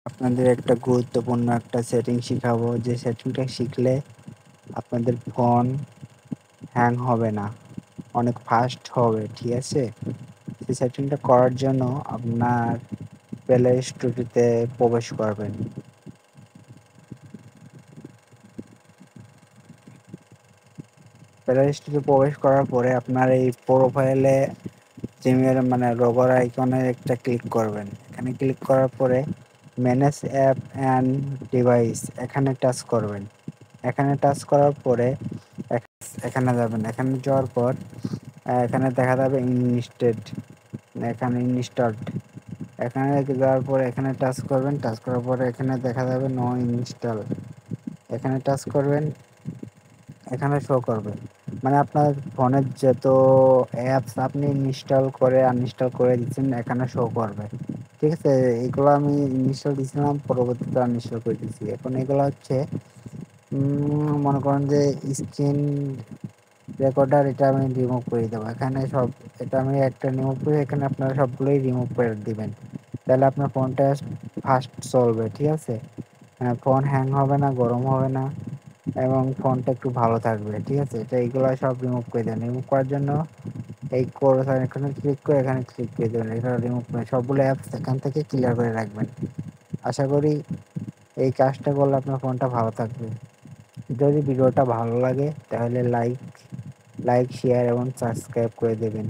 আপনাদের একটা গুরুত্বপূর্ণ একটা সেটিং শিখাবো, যে সেটিংটা শিখলে আপনাদের ফোন হ্যাং হবে না, অনেক ফাস্ট হবে। ঠিক আছে, সেই সেটিংটা করার জন্য আপনার প্লে স্টোরিতে প্রবেশ করবেন। প্লে স্টোরে প্রবেশ করার পরে আপনার এই প্রোফাইলে জিমের মানে লোগোর আইকনে একটা ক্লিক করবেন। এখানে ক্লিক করার পরে ম্যানেজ অ্যাপ অ্যান্ড ডিভাইস এখানে টাচ করবেন। এখানে টাচ করার পরে এখানে যাবেন। এখানে যাওয়ার পর এখানে দেখা যাবে ইনস্টেড, এখানে ইনস্টলড, এখানে যাওয়ার পরে এখানে টাচ করবেন। টাচ করার পরে এখানে দেখা যাবে নো ইনস্টল, এখানে টাচ করবেন। এখানে শো করবে মানে আপনার ফোনের যত অ্যাপস আপনি ইনস্টল করে আনইনস্টল করে দিচ্ছেন এখানে শো করবে। ঠিক আছে, এগুলো আমি ইনস্টল দিয়েছিলাম, পরবর্তীতে আনইনস্টল করে দিচ্ছি। এখন এগুলো হচ্ছে মনে করেন যে স্ক্রিন রেকর্ডার, এটা আমি রিমুভ করে দেবো। এখানে সব এটা আমি একটা রিমুভ করে, এখানে আপনারা সবগুলোই রিমুভ করে দিবেন, তাহলে আপনার ফোনটা ফাস্ট চলবে। ঠিক আছে, ফোন হ্যাং হবে না, গরম হবে না, এবং ফোনটা একটু ভালো থাকবে। ঠিক আছে, এটা এইগুলো সব রিমুভ করে দেন। রিমুভ করার জন্য এই এখানে ক্লিক করে এখানে ক্লিক করে দেবেন, এটা রিমুভ করে সবগুলো অ্যাপস এখান থেকে ক্লিয়ার করে রাখবেন। আশা করি এই কাজটা করলে আপনার ফোনটা ভালো থাকবে। যদি ভিডিওটা ভালো লাগে তাহলে লাইক শেয়ার এবং সাবস্ক্রাইব করে দেবেন।